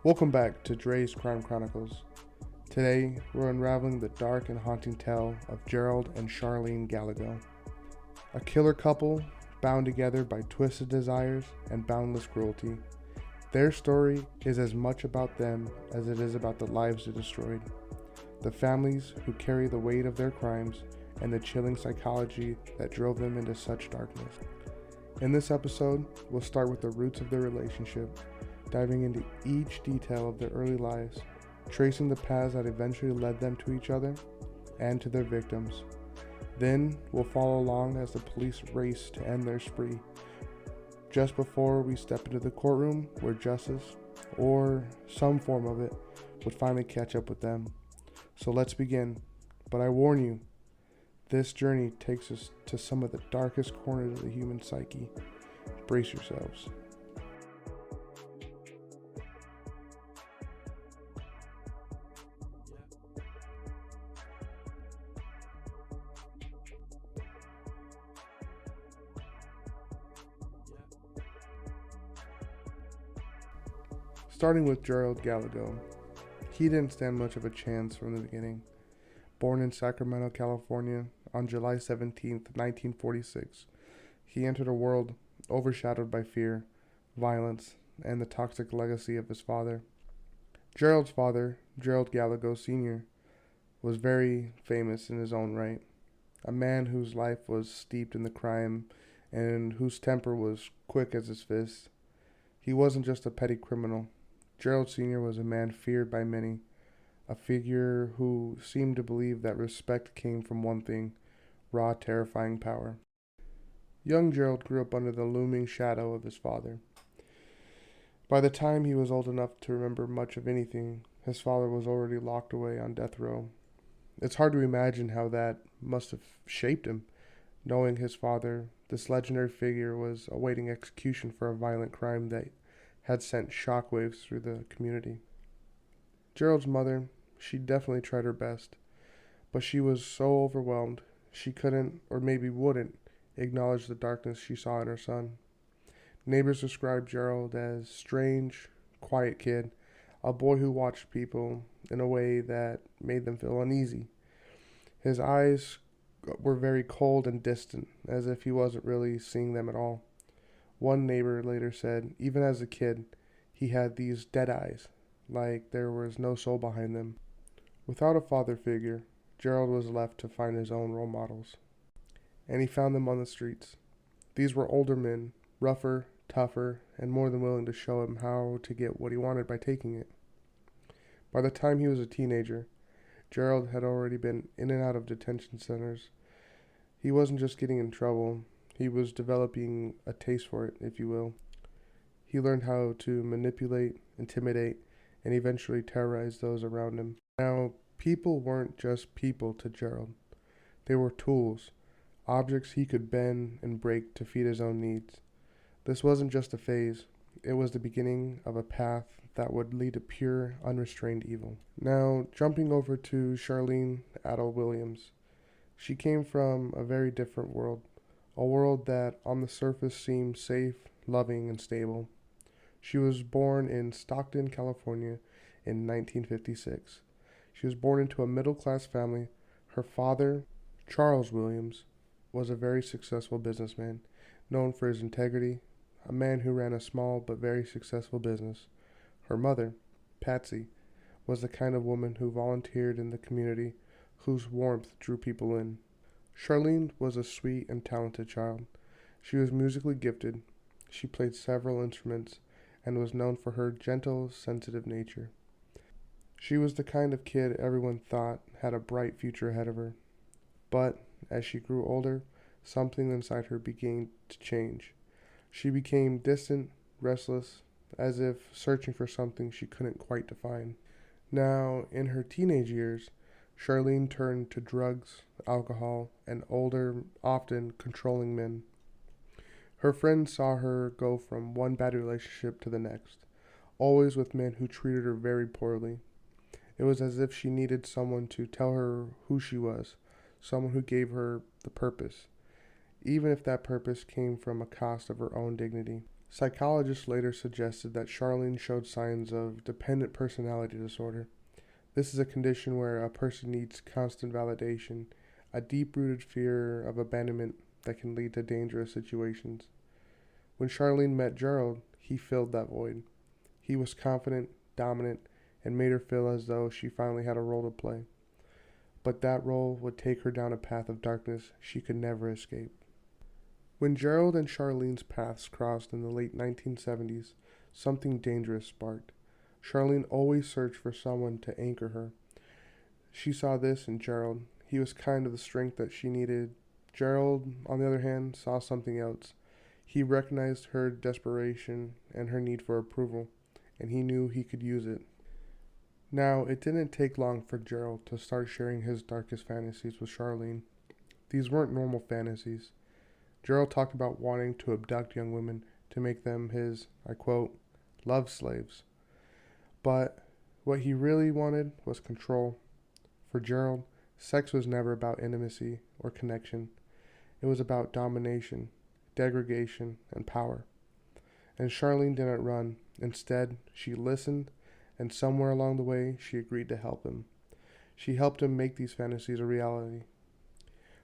Welcome back to Dre's Crime Chronicles. Today, we're unraveling the dark and haunting tale of Gerald and Charlene Gallego, a killer couple bound together by twisted desires and boundless cruelty. Their story is as much about them as it is about the lives they destroyed, the families who carry the weight of their crimes, and the chilling psychology that drove them into such darkness. In this episode, we'll start with the roots of their relationship, diving into each detail of their early lives, tracing the paths that eventually led them to each other and to their victims. Then we'll follow along as the police race to end their spree, just before we step into the courtroom where justice, or some form of it, would finally catch up with them. So let's begin. But I warn you, this journey takes us to some of the darkest corners of the human psyche. Brace yourselves. Starting with Gerald Gallego. He didn't stand much of a chance from the beginning. Born in Sacramento, California on July 17, 1946, he entered a world overshadowed by fear, violence, and the toxic legacy of his father. Gerald's father, Gerald Gallego Sr., was very famous in his own right, a man whose life was steeped in the crime and whose temper was quick as his fist. He wasn't just a petty criminal. Gerald Sr. was a man feared by many, a figure who seemed to believe that respect came from one thing: raw, terrifying power. Young Gerald grew up under the looming shadow of his father. By the time he was old enough to remember much of anything, his father was already locked away on death row. It's hard to imagine how that must have shaped him, knowing his father, this legendary figure, was awaiting execution for a violent crime that had sent shockwaves through the community. Gerald's mother, she definitely tried her best, but she was so overwhelmed she couldn't, or maybe wouldn't, acknowledge the darkness she saw in her son. Neighbors described Gerald as strange, quiet kid, a boy who watched people in a way that made them feel uneasy. His eyes were very cold and distant, as if he wasn't really seeing them at all. One neighbor later said, even as a kid, he had these dead eyes, like there was no soul behind them. Without a father figure, Gerald was left to find his own role models, and he found them on the streets. These were older men, rougher, tougher, and more than willing to show him how to get what he wanted by taking it. By the time he was a teenager, Gerald had already been in and out of detention centers. He wasn't just getting in trouble, he was developing a taste for it, if you will. He learned how to manipulate, intimidate, and eventually terrorize those around him. Now, people weren't just people to Gerald. They were tools, objects he could bend and break to feed his own needs. This wasn't just a phase, it was the beginning of a path that would lead to pure, unrestrained evil. Now, jumping over to Charlene Adel Williams. She came from a very different world, a world that on the surface seemed safe, loving, and stable. She was born in Stockton, California in 1956. She was born into a middle-class family. Her father, Charles Williams, was a very successful businessman, known for his integrity, a man who ran a small but very successful business. Her mother, Patsy, was the kind of woman who volunteered in the community, whose warmth drew people in. Charlene was a sweet and talented child. She was musically gifted. She played several instruments and was known for her gentle, sensitive nature. She was the kind of kid everyone thought had a bright future ahead of her. But as she grew older, something inside her began to change. She became distant, restless, as if searching for something she couldn't quite define. Now, in her teenage years, Charlene turned to drugs, alcohol, and older, often controlling men. Her friends saw her go from one bad relationship to the next, always with men who treated her very poorly. It was as if she needed someone to tell her who she was, someone who gave her the purpose, even if that purpose came from a cost of her own dignity. Psychologists later suggested that Charlene showed signs of dependent personality disorder. This is a condition where a person needs constant validation, a deep-rooted fear of abandonment that can lead to dangerous situations. When Charlene met Gerald, he filled that void. He was confident, dominant, and made her feel as though she finally had a role to play. But that role would take her down a path of darkness she could never escape. When Gerald and Charlene's paths crossed in the late 1970s, something dangerous sparked. Charlene always searched for someone to anchor her. She saw this in Gerald. He was kind of the strength that she needed. Gerald, on the other hand, saw something else. He recognized her desperation and her need for approval, and he knew he could use it. Now, it didn't take long for Gerald to start sharing his darkest fantasies with Charlene. These weren't normal fantasies. Gerald talked about wanting to abduct young women to make them his, I quote, love slaves. But what he really wanted was control. For Gerald, sex was never about intimacy or connection. It was about domination, degradation, and power. And Charlene didn't run. Instead, she listened, and somewhere along the way, she agreed to help him. She helped him make these fantasies a reality.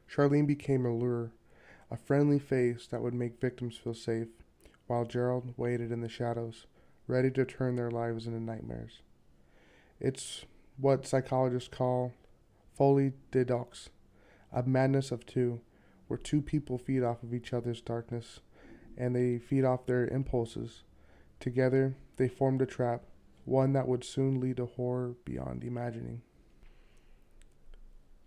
Charlene became a lure, a friendly face that would make victims feel safe, while Gerald waited in the shadows, ready to turn their lives into nightmares. It's what psychologists call folie à deux, a madness of two, where two people feed off of each other's darkness, and they feed off their impulses. Together, they formed a trap, one that would soon lead to horror beyond imagining.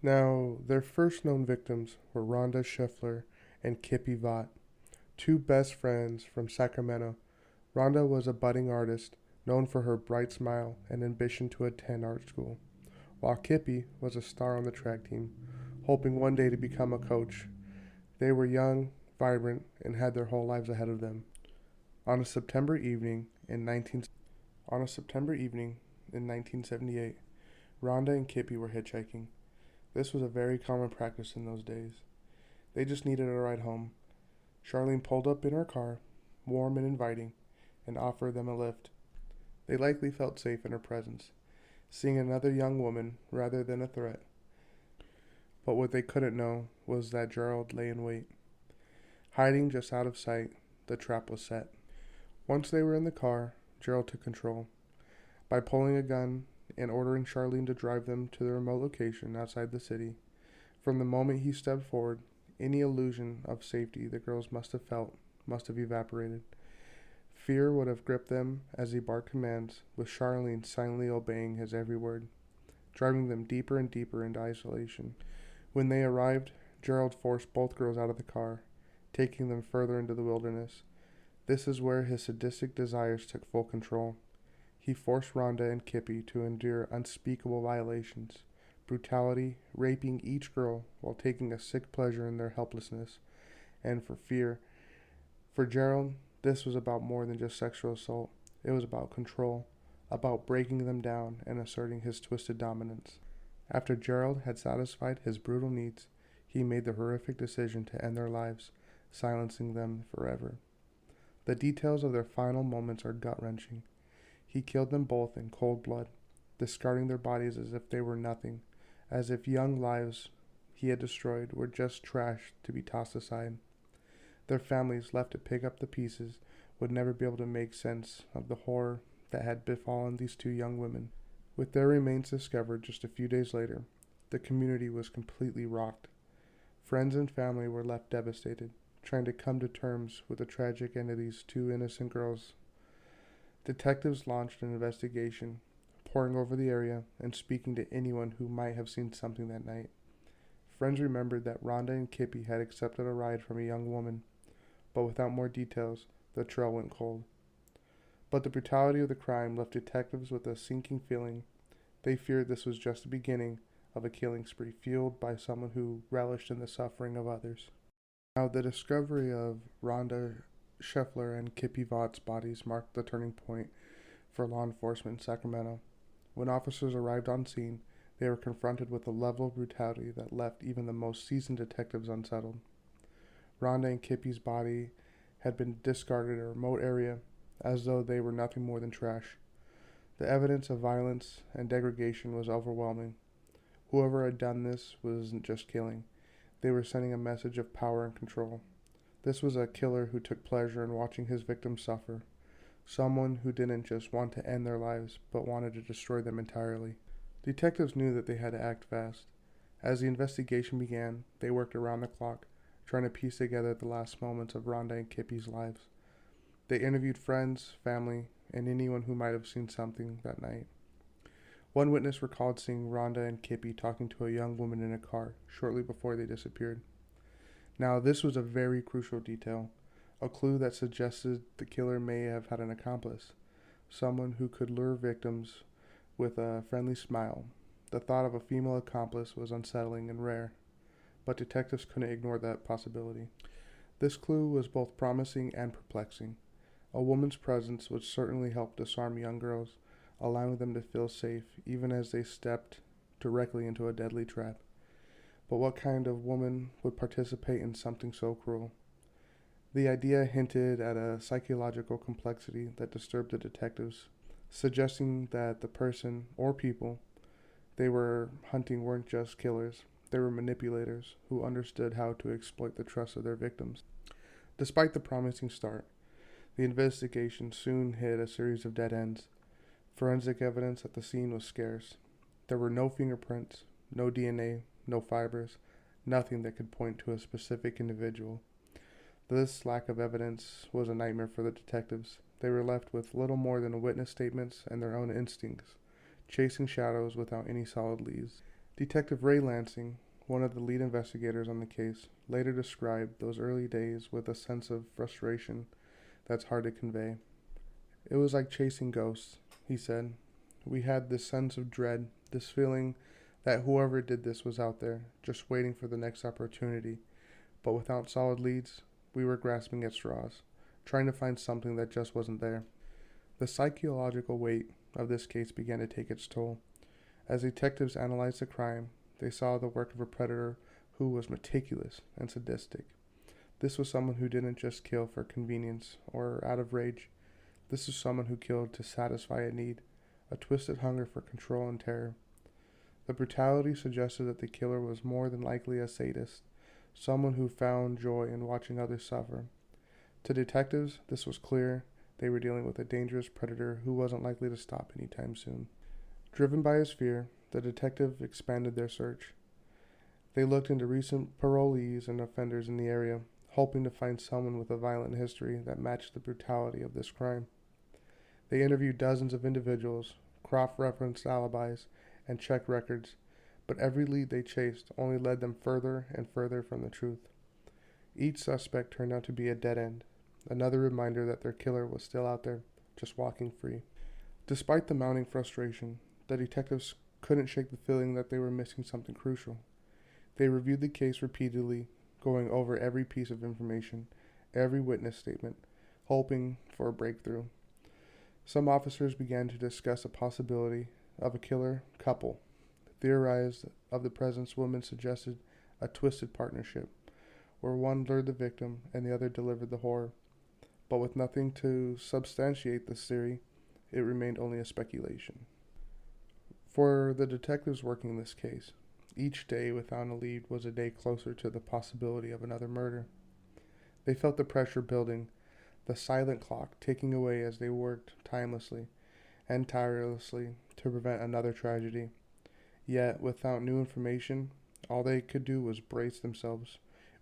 Now, their first known victims were Rhonda Scheffler and Kippy Vaught, two best friends from Sacramento. Rhonda was a budding artist, known for her bright smile and ambition to attend art school, while Kippy was a star on the track team, hoping one day to become a coach. They were young, vibrant, and had their whole lives ahead of them. On a September evening in 1978, Rhonda and Kippy were hitchhiking. This was a very common practice in those days. They just needed a ride home. Charlene pulled up in her car, warm and inviting, and offered them a lift. They likely felt safe in her presence, seeing another young woman rather than a threat. But what they couldn't know was that Gerald lay in wait. Hiding just out of sight, the trap was set. Once they were in the car, Gerald took control. By pulling a gun and ordering Charlene to drive them to the remote location outside the city. From the moment he stepped forward, any illusion of safety the girls must have felt must have evaporated. Fear would have gripped them as he barked commands, with Charlene silently obeying his every word, driving them deeper and deeper into isolation. When they arrived, Gerald forced both girls out of the car, taking them further into the wilderness. This is where his sadistic desires took full control. He forced Rhonda and Kippy to endure unspeakable violations, brutality, raping each girl while taking a sick pleasure in their helplessness and for fear. For Gerald, this was about more than just sexual assault. It was about control, about breaking them down and asserting his twisted dominance. After Gerald had satisfied his brutal needs, he made the horrific decision to end their lives, silencing them forever. The details of their final moments are gut-wrenching. He killed them both in cold blood, discarding their bodies as if they were nothing, as if young lives he had destroyed were just trash to be tossed aside. Their families, left to pick up the pieces, would never be able to make sense of the horror that had befallen these two young women. With their remains discovered just a few days later, the community was completely rocked. Friends and family were left devastated, trying to come to terms with the tragic end of these two innocent girls. Detectives launched an investigation, poring over the area and speaking to anyone who might have seen something that night. Friends remembered that Rhonda and Kippy had accepted a ride from a young woman, but without more details, the trail went cold. But the brutality of the crime left detectives with a sinking feeling. They feared this was just the beginning of a killing spree fueled by someone who relished in the suffering of others. Now, the discovery of Rhonda Scheffler and Kippy Vaught's bodies marked the turning point for law enforcement in Sacramento. When officers arrived on scene, they were confronted with a level of brutality that left even the most seasoned detectives unsettled. Rhonda and Kippy's body had been discarded in a remote area as though they were nothing more than trash. The evidence of violence and degradation was overwhelming. Whoever had done this wasn't just killing. They were sending a message of power and control. This was a killer who took pleasure in watching his victims suffer. Someone who didn't just want to end their lives, but wanted to destroy them entirely. Detectives knew that they had to act fast. As the investigation began, they worked around the clock, trying to piece together the last moments of Rhonda and Kippy's lives. They interviewed friends, family, and anyone who might have seen something that night. One witness recalled seeing Rhonda and Kippy talking to a young woman in a car shortly before they disappeared. Now, this was a very crucial detail, a clue that suggested the killer may have had an accomplice, someone who could lure victims with a friendly smile. The thought of a female accomplice was unsettling and rare, but detectives couldn't ignore that possibility. This clue was both promising and perplexing. A woman's presence would certainly help disarm young girls, allowing them to feel safe even as they stepped directly into a deadly trap. But what kind of woman would participate in something so cruel? The idea hinted at a psychological complexity that disturbed the detectives, suggesting that the person, or people, they were hunting weren't just killers, they were manipulators who understood how to exploit the trust of their victims. Despite the promising start, the investigation soon hit a series of dead ends. Forensic evidence at the scene was scarce. There were no fingerprints, no DNA, no fibers, nothing that could point to a specific individual. This lack of evidence was a nightmare for the detectives. They were left with little more than witness statements and their own instincts, chasing shadows without any solid leads. Detective Ray Lansing, one of the lead investigators on the case, later described those early days with a sense of frustration that's hard to convey. It was like chasing ghosts, he said. We had this sense of dread, this feeling that whoever did this was out there, just waiting for the next opportunity. But without solid leads, we were grasping at straws, trying to find something that just wasn't there. The psychological weight of this case began to take its toll. As detectives analyzed the crime, they saw the work of a predator who was meticulous and sadistic. This was someone who didn't just kill for convenience or out of rage. This was someone who killed to satisfy a need, a twisted hunger for control and terror. The brutality suggested that the killer was more than likely a sadist, someone who found joy in watching others suffer. To detectives, this was clear. They were dealing with a dangerous predator who wasn't likely to stop anytime soon. Driven by his fear, the detective expanded their search. They looked into recent parolees and offenders in the area, hoping to find someone with a violent history that matched the brutality of this crime. They interviewed dozens of individuals, cross-referenced alibis, and checked records, but every lead they chased only led them further and further from the truth. Each suspect turned out to be a dead end, another reminder that their killer was still out there, just walking free. Despite the mounting frustration, the detectives couldn't shake the feeling that they were missing something crucial. They reviewed the case repeatedly, going over every piece of information, every witness statement, hoping for a breakthrough. Some officers began to discuss a possibility of a killer couple, theorized of the presence women suggested a twisted partnership, where one lured the victim and the other delivered the horror. But with nothing to substantiate this theory, it remained only a speculation. For the detectives working this case, each day without a lead was a day closer to the possibility of another murder. They felt the pressure building, the silent clock ticking away as they worked timelessly and tirelessly to prevent another tragedy. Yet, without new information, all they could do was brace themselves,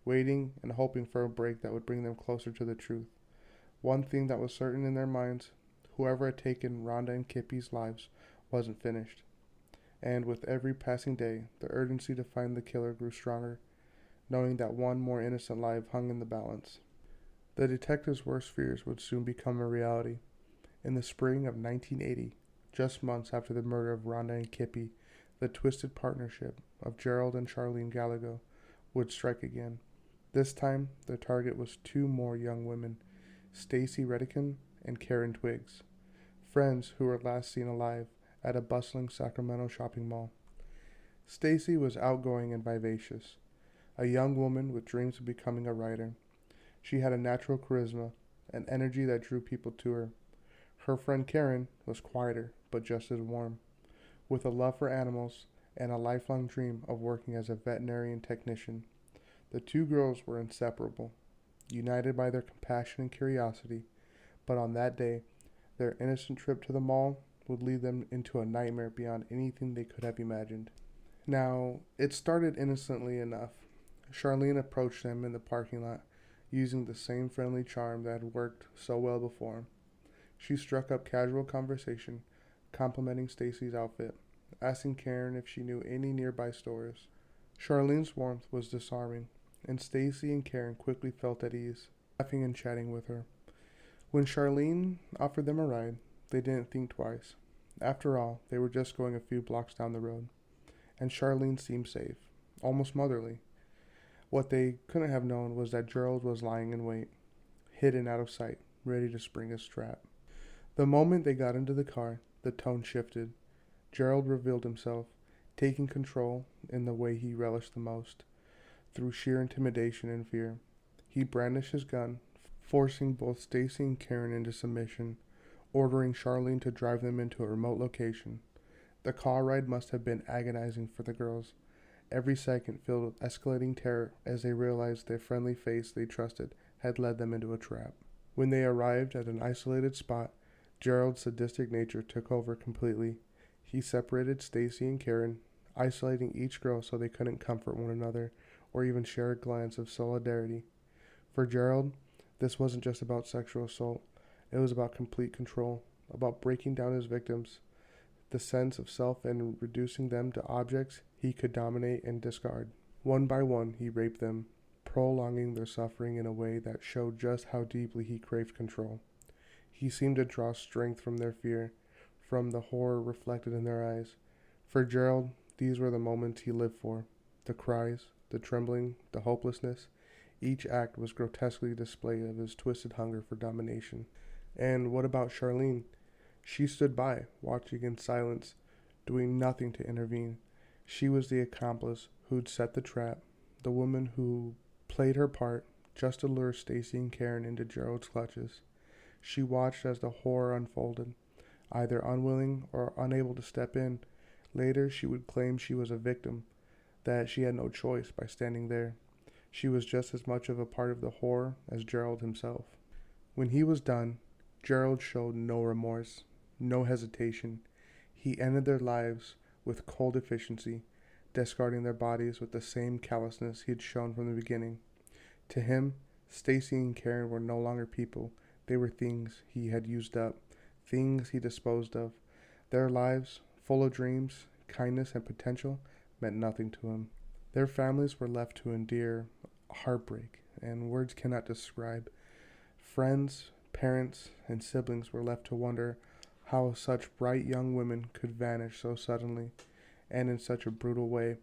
waiting and hoping for a break that would bring them closer to the truth. One thing that was certain in their minds, whoever had taken Rhonda and Kippy's lives wasn't finished. And with every passing day, the urgency to find the killer grew stronger, knowing that one more innocent life hung in the balance. The detectives' worst fears would soon become a reality. In the spring of 1980, just months after the murder of Rhonda and Kippy, the twisted partnership of Gerald and Charlene Gallego would strike again. This time, their target was two more young women, Stacy Redican and Karen Twiggs, friends who were last seen alive at a bustling Sacramento shopping mall. Stacy was outgoing and vivacious, a young woman with dreams of becoming a writer. She had a natural charisma, an energy that drew people to her. Her friend Karen was quieter, but just as warm, with a love for animals and a lifelong dream of working as a veterinarian technician. The two girls were inseparable, united by their compassion and curiosity, but on that day, their innocent trip to the mall would lead them into a nightmare beyond anything they could have imagined. Now, it started innocently enough. Charlene approached them in the parking lot, using the same friendly charm that had worked so well before. She struck up casual conversation, complimenting Stacy's outfit, asking Karen if she knew any nearby stores. Charlene's warmth was disarming, and Stacy and Karen quickly felt at ease, laughing and chatting with her. When Charlene offered them a ride, they didn't think twice. After all, they were just going a few blocks down the road, and Charlene seemed safe, almost motherly. What they couldn't have known was that Gerald was lying in wait, hidden out of sight, ready to spring his trap. The moment they got into the car, the tone shifted. Gerald revealed himself, taking control in the way he relished the most, through sheer intimidation and fear. He brandished his gun, forcing both Stacy and Karen into submission, ordering Charlene to drive them into a remote location. The car ride must have been agonizing for the girls, every second filled with escalating terror as they realized their friendly face they trusted had led them into a trap. When they arrived at an isolated spot, Gerald's sadistic nature took over completely. He separated Stacy and Karen, isolating each girl so they couldn't comfort one another or even share a glance of solidarity. For Gerald, this wasn't just about sexual assault. It was about complete control, about breaking down his victims, the sense of self, and reducing them to objects he could dominate and discard. One by one, he raped them, prolonging their suffering in a way that showed just how deeply he craved control. He seemed to draw strength from their fear, from the horror reflected in their eyes. For Gerald, these were the moments he lived for. The cries, the trembling, the hopelessness. Each act was grotesquely a display of his twisted hunger for domination. And what about Charlene? She stood by, watching in silence, doing nothing to intervene. She was the accomplice who'd set the trap, the woman who played her part just to lure Stacy and Karen into Gerald's clutches. She watched as the horror unfolded, either unwilling or unable to step in. Later, she would claim she was a victim, that she had no choice by standing there. She was just as much of a part of the horror as Gerald himself. When he was done, Gerald showed no remorse, no hesitation. He ended their lives with cold efficiency, discarding their bodies with the same callousness he had shown from the beginning. To him, Stacy and Karen were no longer people. They were things he had used up, things he disposed of. Their lives, full of dreams, kindness, and potential, meant nothing to him. Their families were left to endure heartbreak, and words cannot describe. Friends, parents, and siblings were left to wonder how such bright young women could vanish so suddenly and in such a brutal way.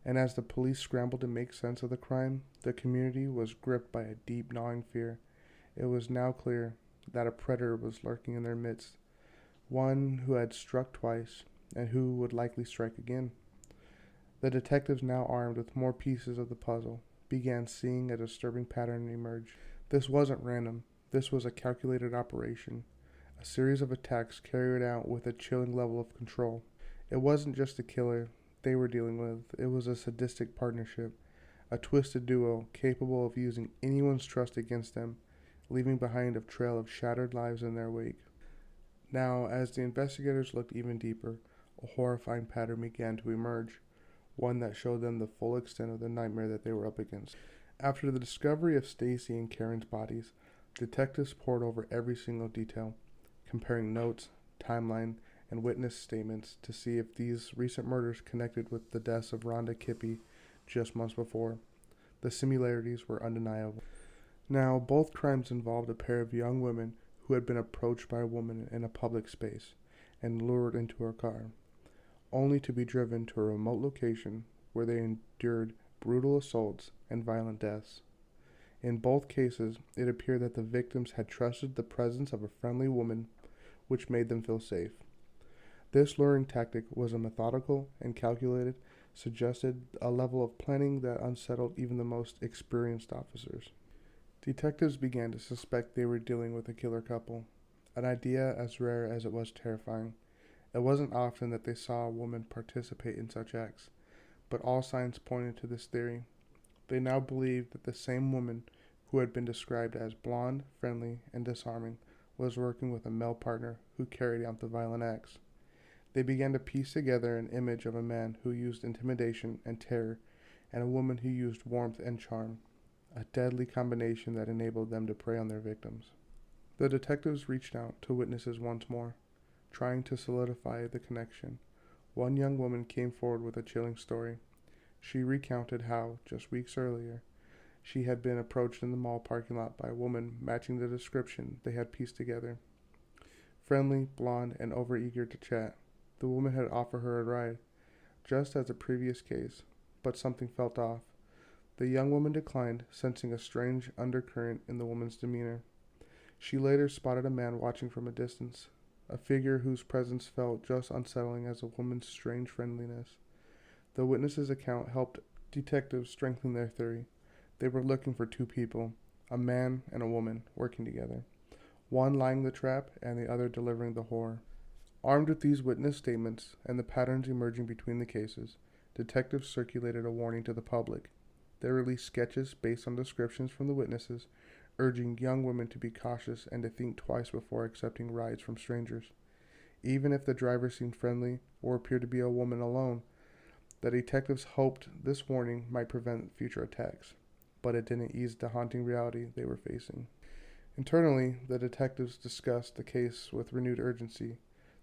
And as the police scrambled to make sense of the crime, the community was gripped by a deep, gnawing fear. It was now clear that a predator was lurking in their midst, one who had struck twice and who would likely strike again. The detectives, now armed with more pieces of the puzzle, began seeing a disturbing pattern emerge. This wasn't random. This was a calculated operation, a series of attacks carried out with a chilling level of control. It wasn't just a killer they were dealing with. It was a sadistic partnership, a twisted duo capable of using anyone's trust against them, leaving behind a trail of shattered lives in their wake. Now, as the investigators looked even deeper, a horrifying pattern began to emerge, one that showed them the full extent of the nightmare that they were up against. After the discovery of Stacy and Karen's bodies, detectives pored over every single detail, comparing notes, timeline, and witness statements to see if these recent murders connected with the deaths of Rhonda Kippy just months before. The similarities were undeniable. Now, both crimes involved a pair of young women who had been approached by a woman in a public space and lured into her car, only to be driven to a remote location where they endured brutal assaults and violent deaths. In both cases, it appeared that the victims had trusted the presence of a friendly woman, which made them feel safe. This luring tactic was a methodical and calculated, suggested a level of planning that unsettled even the most experienced officers. Detectives began to suspect they were dealing with a killer couple, an idea as rare as it was terrifying. It wasn't often that they saw a woman participate in such acts, but all signs pointed to this theory. They now believed that the same woman who had been described as blonde, friendly, and disarming was working with a male partner who carried out the violent acts. They began to piece together an image of a man who used intimidation and terror, and a woman who used warmth and charm, a deadly combination that enabled them to prey on their victims. The detectives reached out to witnesses once more, trying to solidify the connection. One young woman came forward with a chilling story. She recounted how, just weeks earlier, she had been approached in the mall parking lot by a woman matching the description they had pieced together. Friendly, blonde, and overeager to chat, the woman had offered her a ride, just as the previous case, but something felt off. The young woman declined, sensing a strange undercurrent in the woman's demeanor. She later spotted a man watching from a distance, a figure whose presence felt just unsettling as a woman's strange friendliness. The witness's account helped detectives strengthen their theory. They were looking for two people, a man and a woman, working together, one lying the trap and the other delivering the horror. Armed with these witness statements and the patterns emerging between the cases, detectives circulated a warning to the public. They released sketches based on descriptions from the witnesses, urging young women to be cautious and to think twice before accepting rides from strangers. Even if the driver seemed friendly or appeared to be a woman alone, the detectives hoped this warning might prevent future attacks, but it didn't ease the haunting reality they were facing. Internally, the detectives discussed the case with renewed urgency.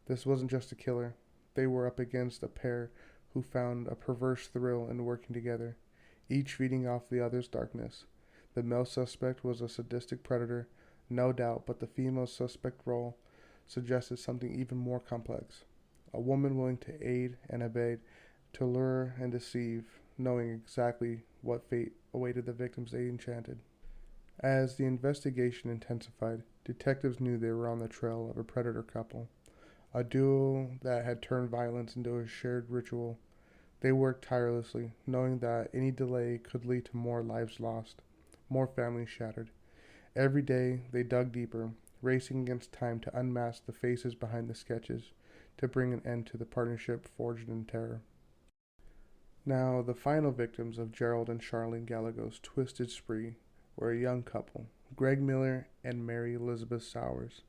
This wasn't just a killer. They were up against a pair who found a perverse thrill in working together, each feeding off the other's darkness. The male suspect was a sadistic predator, no doubt, but the female suspect role suggested something even more complex. A woman willing to aid and abet, to lure and deceive, knowing exactly what fate awaited the victims they enchanted. As the investigation intensified, detectives knew they were on the trail of a predator couple, a duo that had turned violence into a shared ritual. They worked tirelessly, knowing that any delay could lead to more lives lost, more families shattered. Every day, they dug deeper, racing against time to unmask the faces behind the sketches, to bring an end to the partnership forged in terror. Now, the final victims of Gerald and Charlene Gallego's twisted spree were a young couple, Greg Miller and Mary Elizabeth Sowers.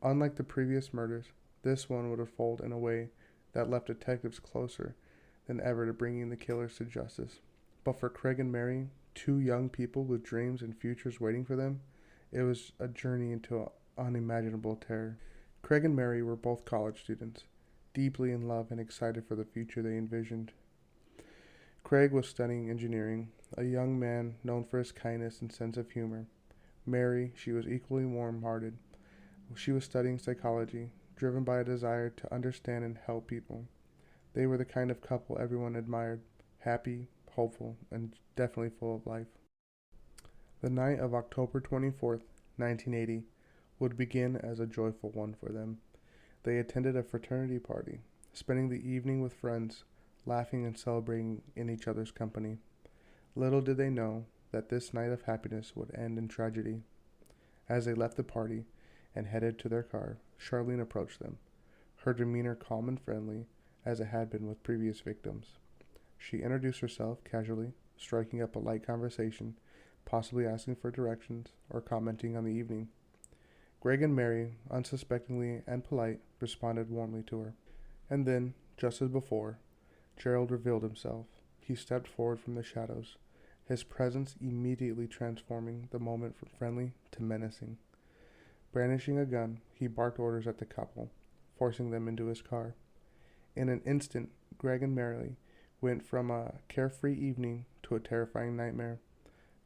Unlike the previous murders, this one would unfold in a way that left detectives closer than ever to bringing the killers to justice. But for Craig and Mary, two young people with dreams and futures waiting for them, it was a journey into unimaginable terror. Craig and Mary were both college students, deeply in love and excited for the future they envisioned. Craig was studying engineering, a young man known for his kindness and sense of humor. Mary, she was equally warm-hearted. She was studying psychology, driven by a desire to understand and help people. They were the kind of couple everyone admired, happy, hopeful, and definitely full of life. The night of October 24th, 1980, would begin as a joyful one for them. They attended a fraternity party, spending the evening with friends, laughing and celebrating in each other's company. Little did they know that this night of happiness would end in tragedy. As they left the party and headed to their car, Charlene approached them, her demeanor calm and friendly, as it had been with previous victims. She introduced herself casually, striking up a light conversation, possibly asking for directions or commenting on the evening. Greg and Mary, unsuspectingly and polite, responded warmly to her. And then, just as before, Gerald revealed himself. He stepped forward from the shadows, his presence immediately transforming the moment from friendly to menacing. Brandishing a gun, he barked orders at the couple, forcing them into his car. In an instant, Greg and Mary went from a carefree evening to a terrifying nightmare,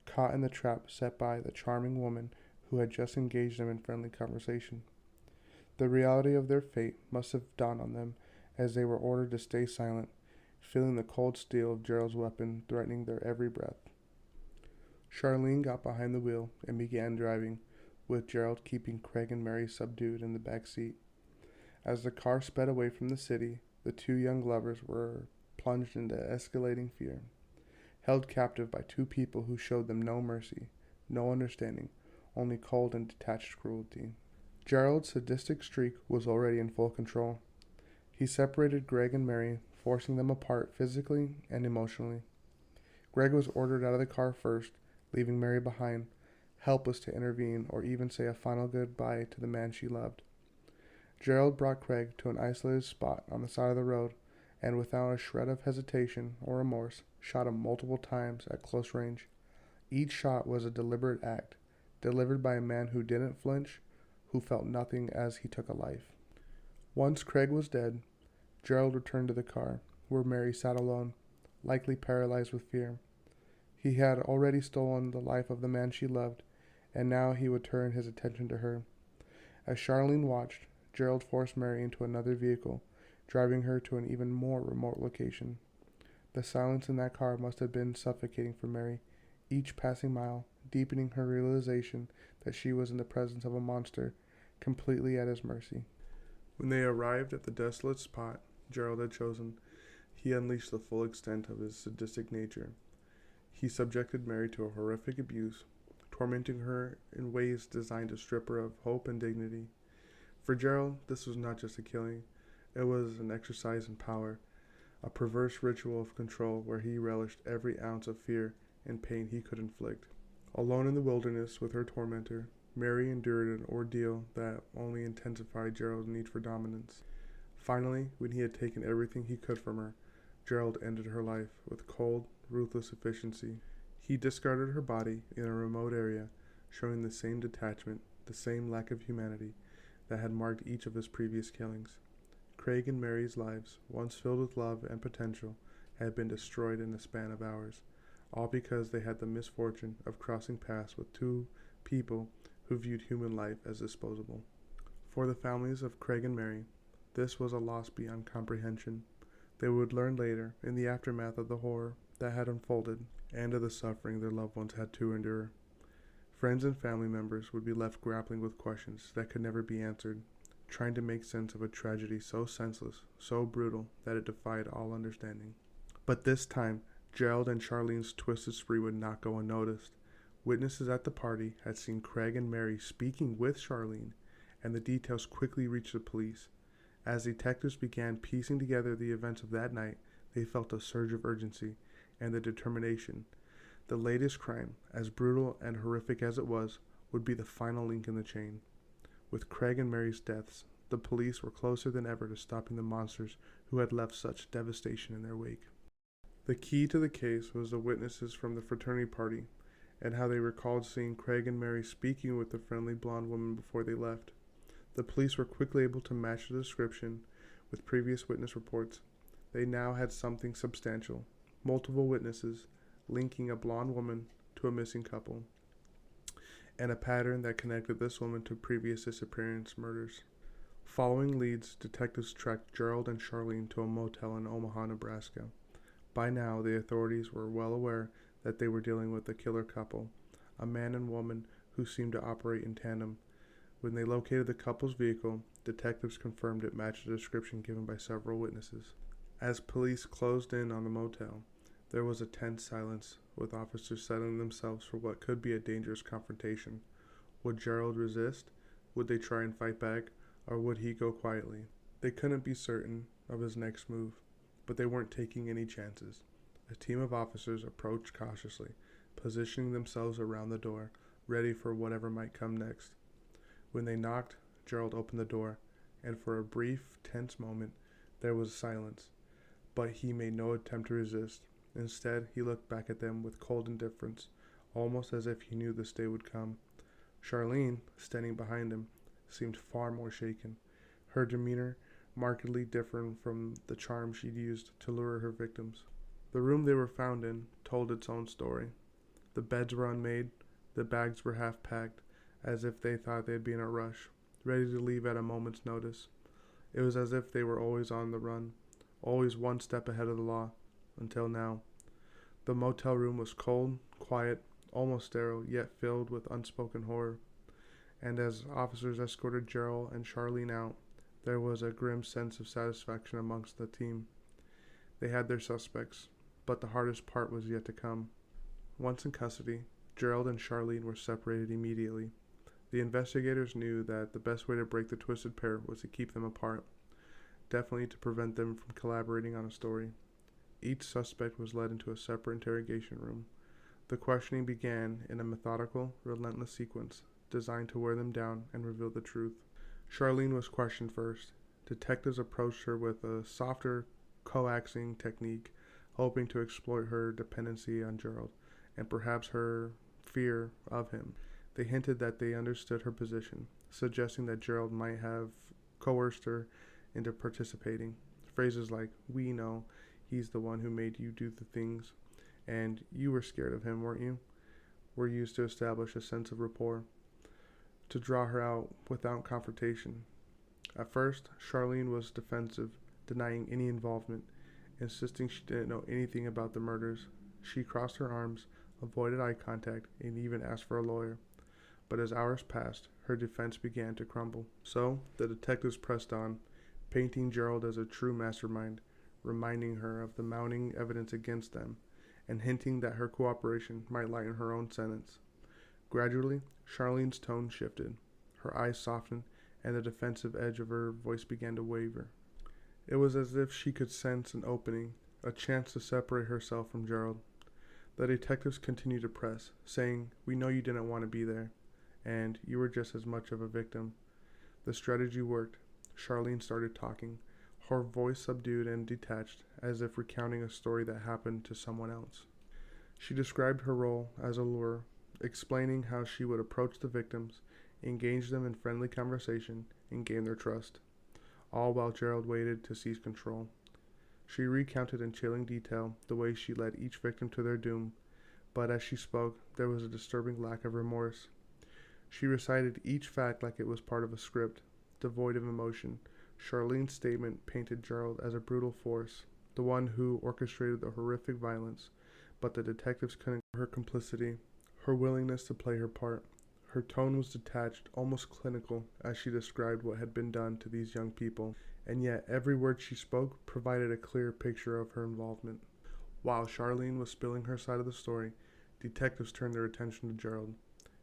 caught in the trap set by the charming woman who had just engaged them in friendly conversation. The reality of their fate must have dawned on them as they were ordered to stay silent, feeling the cold steel of Gerald's weapon threatening their every breath. Charlene got behind the wheel and began driving, with Gerald keeping Craig and Mary subdued in the back seat. As the car sped away from the city, the two young lovers were plunged into escalating fear, held captive by two people who showed them no mercy, no understanding, only cold and detached cruelty. Gerald's sadistic streak was already in full control. He separated Greg and Mary, forcing them apart physically and emotionally. Greg was ordered out of the car first, leaving Mary behind, helpless to intervene or even say a final goodbye to the man she loved. Gerald brought Craig to an isolated spot on the side of the road and, without a shred of hesitation or remorse, shot him multiple times at close range. Each shot was a deliberate act, delivered by a man who didn't flinch, who felt nothing as he took a life. Once Craig was dead, Gerald returned to the car, where Mary sat alone, likely paralyzed with fear. He had already stolen the life of the man she loved, and now he would turn his attention to her. As Charlene watched, Gerald forced Mary into another vehicle, driving her to an even more remote location. The silence in that car must have been suffocating for Mary, each passing mile deepening her realization that she was in the presence of a monster, completely at his mercy. When they arrived at the desolate spot Gerald had chosen, he unleashed the full extent of his sadistic nature. He subjected Mary to a horrific abuse, tormenting her in ways designed to strip her of hope and dignity. For Gerald, this was not just a killing, it was an exercise in power, a perverse ritual of control where he relished every ounce of fear and pain he could inflict. Alone in the wilderness with her tormentor, Mary endured an ordeal that only intensified Gerald's need for dominance. Finally, when he had taken everything he could from her, Gerald ended her life with cold, ruthless efficiency. He discarded her body in a remote area, showing the same detachment, the same lack of humanity that had marked each of his previous killings. Craig and Mary's lives, once filled with love and potential, had been destroyed in the span of hours, all because they had the misfortune of crossing paths with two people who viewed human life as disposable. For the families of Craig and Mary, this was a loss beyond comprehension. They would learn later, in the aftermath of the horror that had unfolded, and of the suffering their loved ones had to endure. Friends and family members would be left grappling with questions that could never be answered, trying to make sense of a tragedy so senseless, so brutal, that it defied all understanding. But this time, Gerald and Charlene's twisted spree would not go unnoticed. Witnesses at the party had seen Craig and Mary speaking with Charlene, and the details quickly reached the police. As detectives began piecing together the events of that night, they felt a surge of urgency and the determination. The latest crime, as brutal and horrific as it was, would be the final link in the chain. With Craig and Mary's deaths, the police were closer than ever to stopping the monsters who had left such devastation in their wake. The key to the case was the witnesses from the fraternity party, and how they recalled seeing Craig and Mary speaking with the friendly blonde woman before they left. The police were quickly able to match the description with previous witness reports. They now had something substantial, multiple witnesses linking a blonde woman to a missing couple, and a pattern that connected this woman to previous disappearance murders. Following leads, detectives tracked Gerald and Charlene to a motel in Omaha, Nebraska. By now, the authorities were well aware that they were dealing with a killer couple, a man and woman who seemed to operate in tandem. When they located the couple's vehicle, detectives confirmed it matched the description given by several witnesses. As police closed in on the motel, there was a tense silence, with officers settling themselves for what could be a dangerous confrontation. Would Gerald resist? Would they try and fight back? Or would he go quietly? They couldn't be certain of his next move, but they weren't taking any chances. A team of officers approached cautiously, positioning themselves around the door, ready for whatever might come next. When they knocked, Gerald opened the door, and for a brief, tense moment, there was silence. But he made no attempt to resist. Instead, he looked back at them with cold indifference, almost as if he knew this day would come. Charlene, standing behind him, seemed far more shaken, her demeanor markedly different from the charm she'd used to lure her victims. The room they were found in told its own story. The beds were unmade, the bags were half packed, as if they thought they'd be in a rush, ready to leave at a moment's notice. It was as if they were always on the run, always one step ahead of the law, until now. The motel room was cold, quiet, almost sterile, yet filled with unspoken horror. And as officers escorted Gerald and Charlene out, there was a grim sense of satisfaction amongst the team. They had their suspects, but the hardest part was yet to come. Once in custody, Gerald and Charlene were separated immediately. The investigators knew that the best way to break the twisted pair was to keep them apart, definitely to prevent them from collaborating on a story. Each suspect was led into a separate interrogation room. The questioning began in a methodical, relentless sequence designed to wear them down and reveal the truth. Charlene was questioned first. Detectives approached her with a softer, coaxing technique, hoping to exploit her dependency on Gerald and perhaps her fear of him. They hinted that they understood her position, suggesting that Gerald might have coerced her into participating. Phrases like, "We know he's the one who made you do the things," and "you were scared of him, weren't you?" were used to establish a sense of rapport, to draw her out without confrontation. At first, Charlene was defensive, denying any involvement, insisting she didn't know anything about the murders. She crossed her arms, avoided eye contact, and even asked for a lawyer. But as hours passed, her defense began to crumble. So, the detectives pressed on, painting Gerald as a true mastermind, reminding her of the mounting evidence against them, and hinting that her cooperation might lighten her own sentence. Gradually, Charlene's tone shifted. Her eyes softened, and the defensive edge of her voice began to waver. It was as if she could sense an opening, a chance to separate herself from Gerald. The detectives continued to press, saying, "We know you didn't want to be there, and you were just as much of a victim." The strategy worked. Charlene started talking, her voice subdued and detached, as if recounting a story that happened to someone else. She described her role as a lure, explaining how she would approach the victims, engage them in friendly conversation, and gain their trust, all while Gerald waited to seize control. She recounted in chilling detail the way she led each victim to their doom, but as she spoke, there was a disturbing lack of remorse. She recited each fact like it was part of a script, devoid of emotion. Charlene's statement painted Gerald as a brutal force, the one who orchestrated the horrific violence, but the detectives couldn't her complicity, her willingness to play her part. Her tone was detached, almost clinical, as she described what had been done to these young people, and yet every word she spoke provided a clear picture of her involvement. While Charlene was spilling her side of the story, detectives turned their attention to Gerald.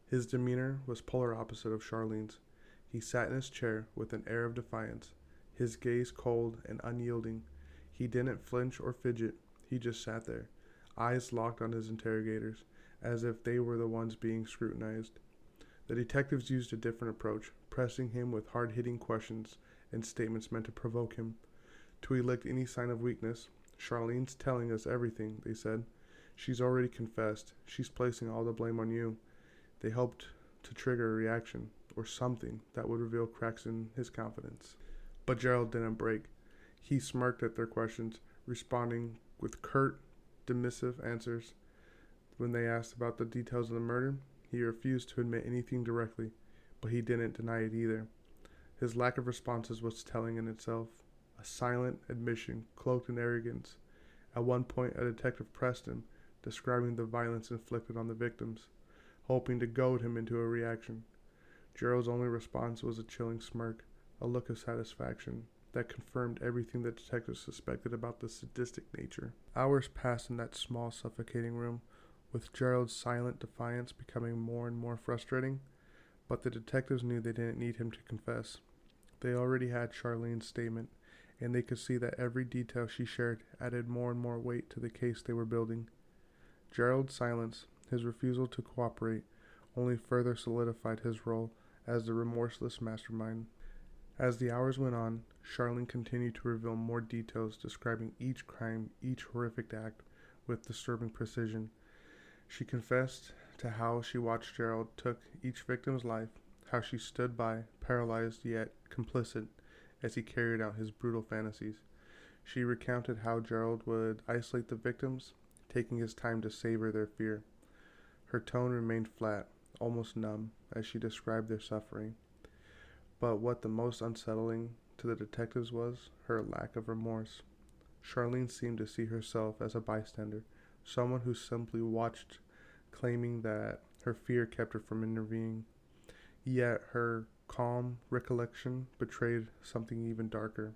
His demeanor was polar opposite of Charlene's. He sat in his chair with an air of defiance, his gaze cold and unyielding. He didn't flinch or fidget, he just sat there, eyes locked on his interrogators, as if they were the ones being scrutinized. The detectives used a different approach, pressing him with hard-hitting questions and statements meant to provoke him. To elicit any sign of weakness, "Charlene's telling us everything," they said. "She's already confessed. She's placing all the blame on you." They hoped to trigger a reaction, or something that would reveal cracks in his confidence. But Gerald didn't break. He smirked at their questions, responding with curt, dismissive answers. When they asked about the details of the murder, he refused to admit anything directly, but he didn't deny it either. His lack of responses was telling in itself, a silent admission cloaked in arrogance. At one point, a detective pressed him, describing the violence inflicted on the victims, hoping to goad him into a reaction. Gerald's only response was a chilling smirk, a look of satisfaction that confirmed everything the detectives suspected about the sadistic nature. Hours passed in that small, suffocating room, with Gerald's silent defiance becoming more and more frustrating, but the detectives knew they didn't need him to confess. They already had Charlene's statement, and they could see that every detail she shared added more and more weight to the case they were building. Gerald's silence, his refusal to cooperate, only further solidified his role as the remorseless mastermind. As the hours went on, Charlene continued to reveal more details describing each crime, each horrific act, with disturbing precision. She confessed to how she watched Gerald took each victim's life, how she stood by, paralyzed yet complicit, as he carried out his brutal fantasies. She recounted how Gerald would isolate the victims, taking his time to savor their fear. Her tone remained flat, almost numb, as she described their suffering. But what the most unsettling to the detectives was her lack of remorse. Charlene seemed to see herself as a bystander, someone who simply watched, claiming that her fear kept her from intervening. Yet her calm recollection betrayed something even darker,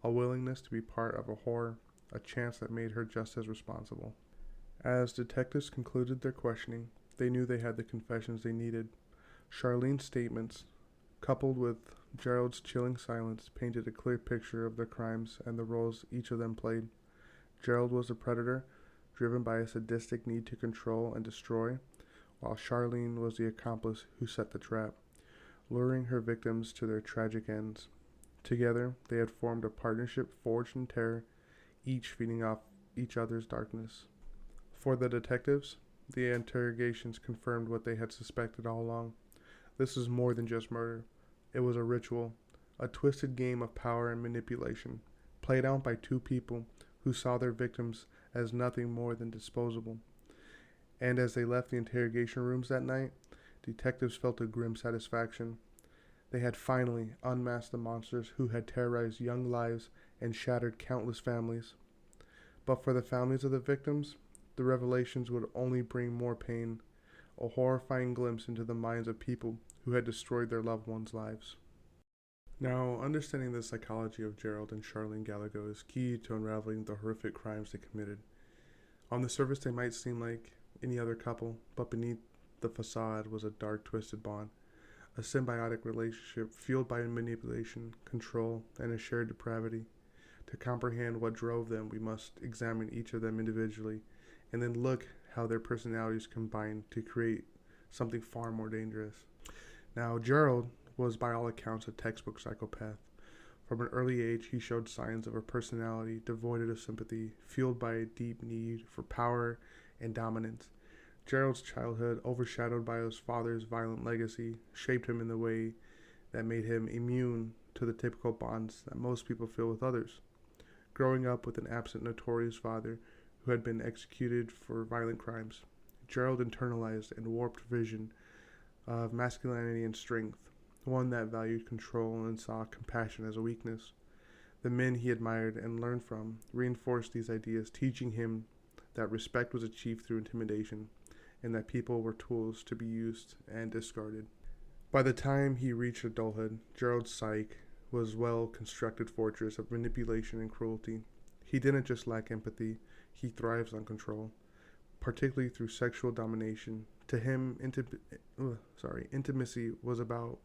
a willingness to be part of a horror, a chance that made her just as responsible. As detectives concluded their questioning, They knew they had the confessions they needed. Charlene's statements, coupled with Gerald's chilling silence, painted a clear picture of their crimes and the roles each of them played. Gerald was a predator, driven by a sadistic need to control and destroy, while Charlene was the accomplice who set the trap, luring her victims to their tragic ends. Together, they had formed a partnership forged in terror, each feeding off each other's darkness. For the detectives, the interrogations confirmed what they had suspected all along. This was more than just murder. It was a ritual, a twisted game of power and manipulation, played out by two people who saw their victims as nothing more than disposable. And as they left the interrogation rooms that night, detectives felt a grim satisfaction. They had finally unmasked the monsters who had terrorized young lives and shattered countless families. But for the families of the victims, the revelations would only bring more pain, a horrifying glimpse into the minds of people who had destroyed their loved ones' lives. Now, understanding the psychology of Gerald and Charlene Gallego is key to unraveling the horrific crimes they committed. On the surface, they might seem like any other couple, but beneath the facade was a dark, twisted bond, a symbiotic relationship fueled by manipulation, control, and a shared depravity. To comprehend what drove them, we must examine each of them individually, and then look how their personalities combined to create something far more dangerous. Now, Gerald was by all accounts a textbook psychopath. From an early age, he showed signs of a personality devoid of sympathy, fueled by a deep need for power and dominance. Gerald's childhood, overshadowed by his father's violent legacy, shaped him in the way that made him immune to the typical bonds that most people feel with others. Growing up with an absent, notorious father who had been executed for violent crimes, Gerald internalized a warped vision of masculinity and strength, one that valued control and saw compassion as a weakness. The men he admired and learned from reinforced these ideas, teaching him that respect was achieved through intimidation, and that people were tools to be used and discarded. By the time he reached adulthood, Gerald's psyche was a well-constructed fortress of manipulation and cruelty. He didn't just lack empathy, he thrives on control, particularly through sexual domination. To him, intimacy was about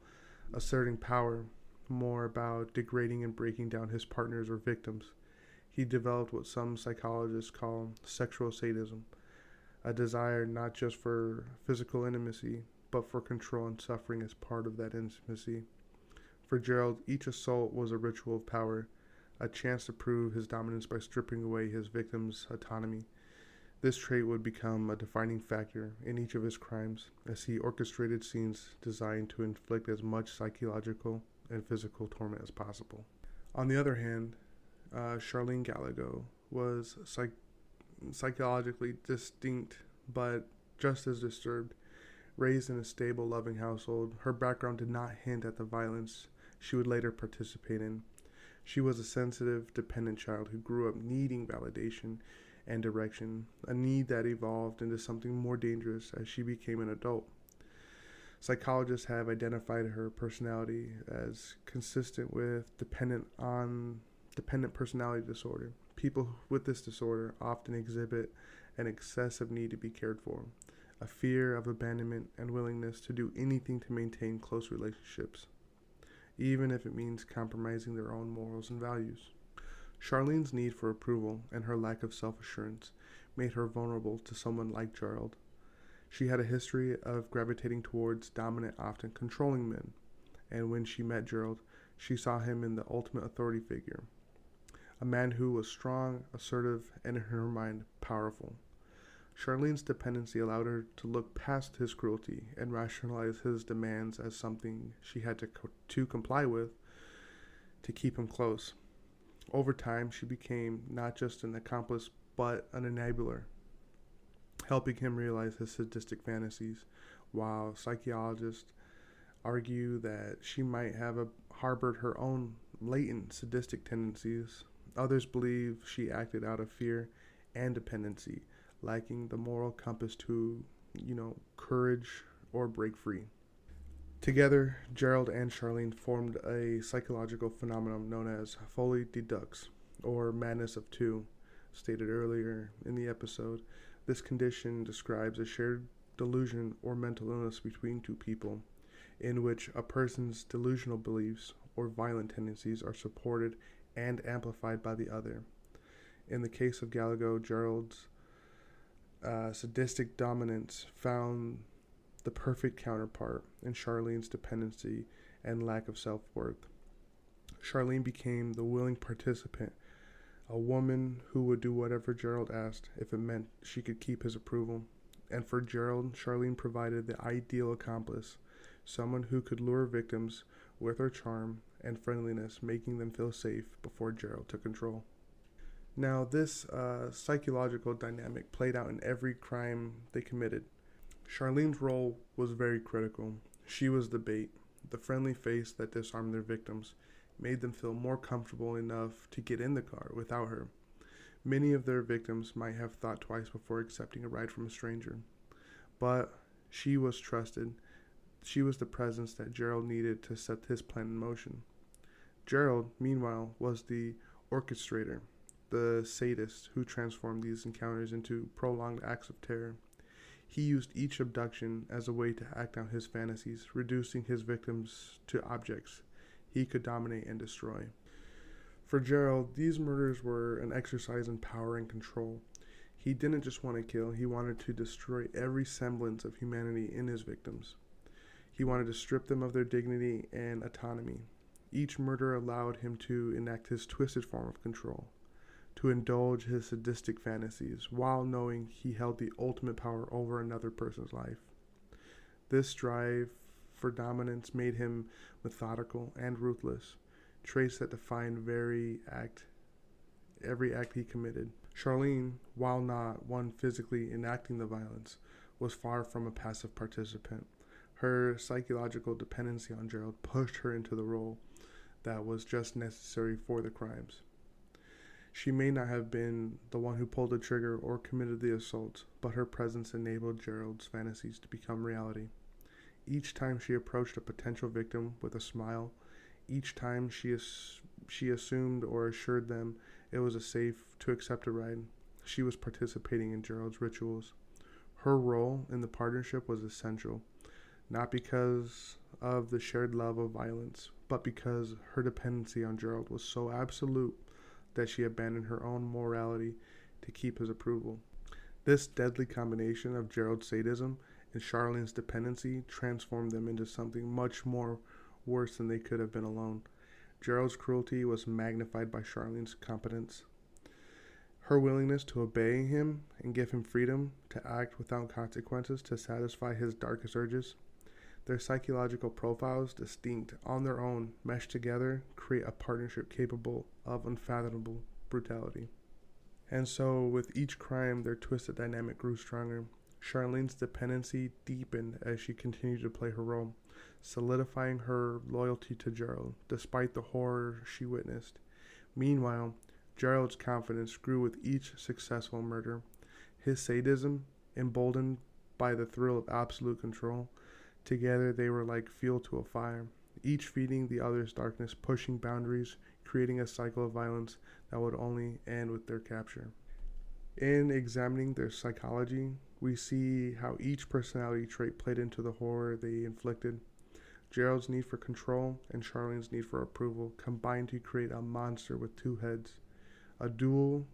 asserting power, more about degrading and breaking down his partners or victims. He developed what some psychologists call sexual sadism, a desire not just for physical intimacy, but for control and suffering as part of that intimacy. For Gerald, each assault was a ritual of power, a chance to prove his dominance by stripping away his victim's autonomy. This trait would become a defining factor in each of his crimes, as he orchestrated scenes designed to inflict as much psychological and physical torment as possible. On the other hand, Charlene Gallego was psychologically distinct, but just as disturbed. Raised in a stable, loving household, her background did not hint at the violence she would later participate in. She was a sensitive, dependent child who grew up needing validation and direction, a need that evolved into something more dangerous as she became an adult. Psychologists have identified her personality as consistent with dependent personality disorder. People with this disorder often exhibit an excessive need to be cared for, a fear of abandonment, and willingness to do anything to maintain close relationships, even if it means compromising their own morals and values. Charlene's need for approval and her lack of self-assurance made her vulnerable to someone like Gerald. She had a history of gravitating towards dominant, often controlling men, and when she met Gerald, she saw him in the ultimate authority figure, a man who was strong, assertive, and in her mind, powerful. Charlene's dependency allowed her to look past his cruelty and rationalize his demands as something she had to comply with to keep him close. Over time, she became not just an accomplice, but an enabler, helping him realize his sadistic fantasies, while psychologists argue that she might have harbored her own latent sadistic tendencies. Others believe she acted out of fear and dependency, lacking the moral compass to, courage or break free. Together, Gerald and Charlene formed a psychological phenomenon known as folie de deux, or madness of two, stated earlier in the episode. This condition describes a shared delusion or mental illness between two people, in which a person's delusional beliefs or violent tendencies are supported and amplified by the other. In the case of Gallego, Gerald's sadistic dominance found the perfect counterpart in Charlene's dependency and lack of self-worth. Charlene became the willing participant, a woman who would do whatever Gerald asked if it meant she could keep his approval. And for Gerald, Charlene provided the ideal accomplice, someone who could lure victims with her charm and friendliness, making them feel safe before Gerald took control. Now, this psychological dynamic played out in every crime they committed. Charlene's role was very critical. She was the bait, the friendly face that disarmed their victims, made them feel more comfortable enough to get in the car without her. Many of their victims might have thought twice before accepting a ride from a stranger, but she was trusted. She was the presence that Gerald needed to set his plan in motion. Gerald, meanwhile, was the orchestrator, the sadist who transformed these encounters into prolonged acts of terror. He used each abduction as a way to act out his fantasies, reducing his victims to objects he could dominate and destroy. For Gerald, these murders were an exercise in power and control. He didn't just want to kill, he wanted to destroy every semblance of humanity in his victims. He wanted to strip them of their dignity and autonomy. Each murder allowed him to enact his twisted form of control, to indulge his sadistic fantasies, while knowing he held the ultimate power over another person's life. This drive for dominance made him methodical and ruthless, traits that defined every act he committed. Charlene, while not one physically enacting the violence, was far from a passive participant. Her psychological dependency on Gerald pushed her into the role that was just necessary for the crimes. She may not have been the one who pulled the trigger or committed the assault, but her presence enabled Gerald's fantasies to become reality. Each time she approached a potential victim with a smile, each time she assumed or assured them it was safe to accept a ride, she was participating in Gerald's rituals. Her role in the partnership was essential, not because of the shared love of violence, but because her dependency on Gerald was so absolute that she abandoned her own morality to keep his approval. This deadly combination of Gerald's sadism and Charlene's dependency transformed them into something much more worse than they could have been alone. Gerald's cruelty was magnified by Charlene's competence. Her willingness to obey him and give him freedom to act without consequences to satisfy his darkest urges. Their psychological profiles, distinct on their own, meshed together, create a partnership capable of unfathomable brutality. And so, with each crime, their twisted dynamic grew stronger. Charlene's dependency deepened as she continued to play her role, solidifying her loyalty to Gerald, despite the horror she witnessed. Meanwhile, Gerald's confidence grew with each successful murder. His sadism, emboldened by the thrill of absolute control, together they were like fuel to a fire, each feeding the other's darkness, pushing boundaries, creating a cycle of violence that would only end with their capture. In examining their psychology, we see how each personality trait played into the horror they inflicted. Gerald's need for control and Charlene's need for approval combined to create a monster with two heads, a duel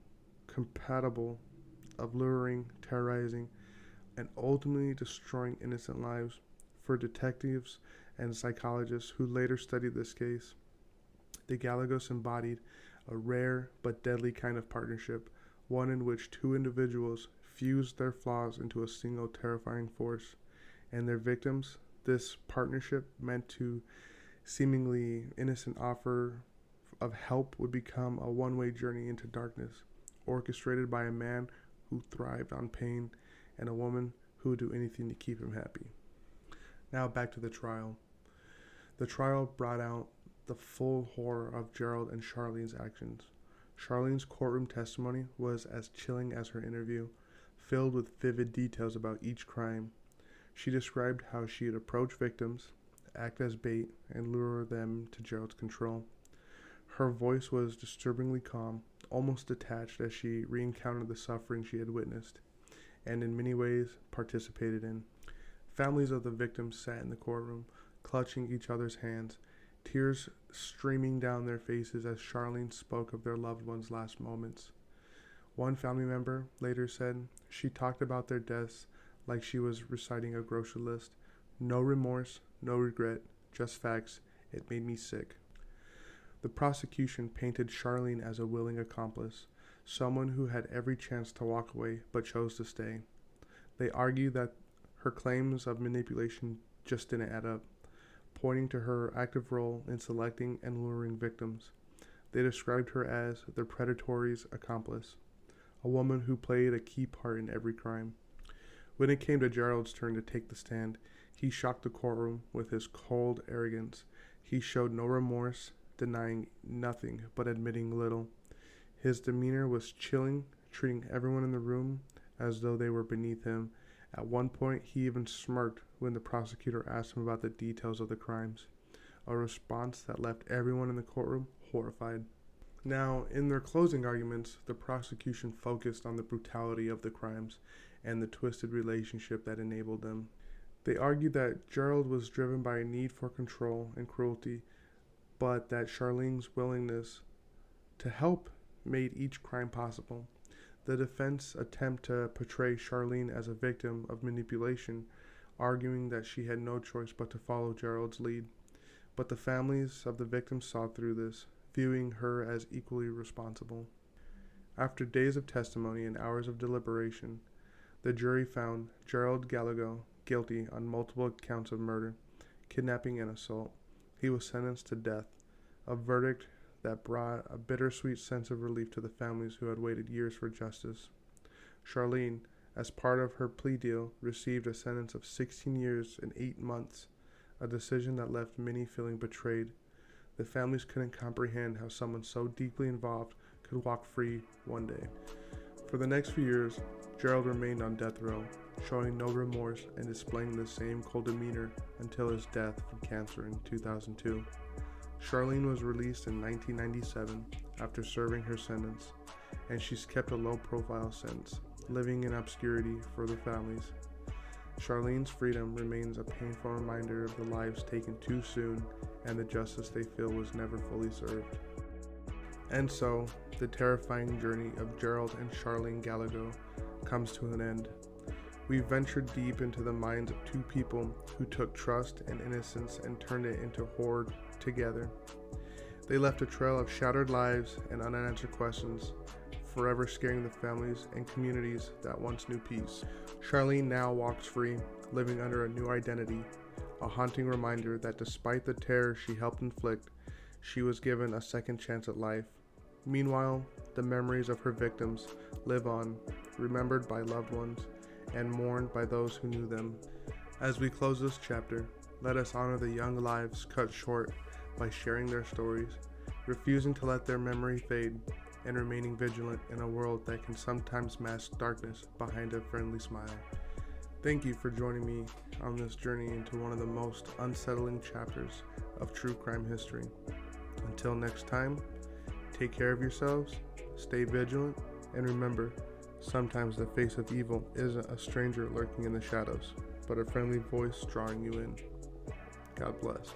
compatible of luring, terrorizing, and ultimately destroying innocent lives. For detectives and psychologists who later studied this case, the Gallegos embodied a rare but deadly kind of partnership, one in which two individuals fused their flaws into a single terrifying force. And their victims, this partnership meant to seemingly innocent offer of help would become a one-way journey into darkness, orchestrated by a man who thrived on pain and a woman who would do anything to keep him happy. Now back to the trial. The trial brought out the full horror of Gerald and Charlene's actions. Charlene's courtroom testimony was as chilling as her interview, filled with vivid details about each crime. She described how she had approached victims, act as bait, and lure them to Gerald's control. Her voice was disturbingly calm, almost detached as she re-encountered the suffering she had witnessed, and in many ways participated in. Families of the victims sat in the courtroom, clutching each other's hands, tears streaming down their faces as Charlene spoke of their loved ones' last moments. One family member later said she talked about their deaths like she was reciting a grocery list. No remorse, no regret, just facts. It made me sick. The prosecution painted Charlene as a willing accomplice, someone who had every chance to walk away but chose to stay. They argued that her claims of manipulation just didn't add up, pointing to her active role in selecting and luring victims. They described her as the predatory's accomplice, a woman who played a key part in every crime. When it came to Gerald's turn to take the stand, he shocked the courtroom with his cold arrogance. He showed no remorse, denying nothing but admitting little. His demeanor was chilling, treating everyone in the room as though they were beneath him. At one point, he even smirked when the prosecutor asked him about the details of the crimes, a response that left everyone in the courtroom horrified. Now, in their closing arguments, the prosecution focused on the brutality of the crimes and the twisted relationship that enabled them. They argued that Gerald was driven by a need for control and cruelty, but that Charlene's willingness to help made each crime possible. The defense attempt to portray Charlene as a victim of manipulation, arguing that she had no choice but to follow Gerald's lead. But the families of the victims saw through this, viewing her as equally responsible. After days of testimony and hours of deliberation, the jury found Gerald Gallego guilty on multiple counts of murder, kidnapping, and assault. He was sentenced to death, a verdict that brought a bittersweet sense of relief to the families who had waited years for justice. Charlene, as part of her plea deal, received a sentence of 16 years and 8 months, a decision that left many feeling betrayed. The families couldn't comprehend how someone so deeply involved could walk free one day. For the next few years, Gerald remained on death row, showing no remorse and displaying the same cold demeanor until his death from cancer in 2002. Charlene was released in 1997 after serving her sentence, and she's kept a low profile since, living in obscurity for the families. Charlene's freedom remains a painful reminder of the lives taken too soon and the justice they feel was never fully served. And so, the terrifying journey of Gerald and Charlene Gallego comes to an end. We ventured deep into the minds of two people who took trust and innocence and turned it into horror together. They left a trail of shattered lives and unanswered questions, forever scaring the families and communities that once knew peace. Charlene now walks free, living under a new identity, a haunting reminder that despite the terror she helped inflict, she was given a second chance at life. Meanwhile, the memories of her victims live on, remembered by loved ones and mourned by those who knew them. As we close this chapter, let us honor the young lives cut short by sharing their stories, refusing to let their memory fade, and remaining vigilant in a world that can sometimes mask darkness behind a friendly smile. Thank you for joining me on this journey into one of the most unsettling chapters of true crime history. Until next time, take care of yourselves, stay vigilant, and remember, sometimes the face of evil isn't a stranger lurking in the shadows, but a friendly voice drawing you in. God bless.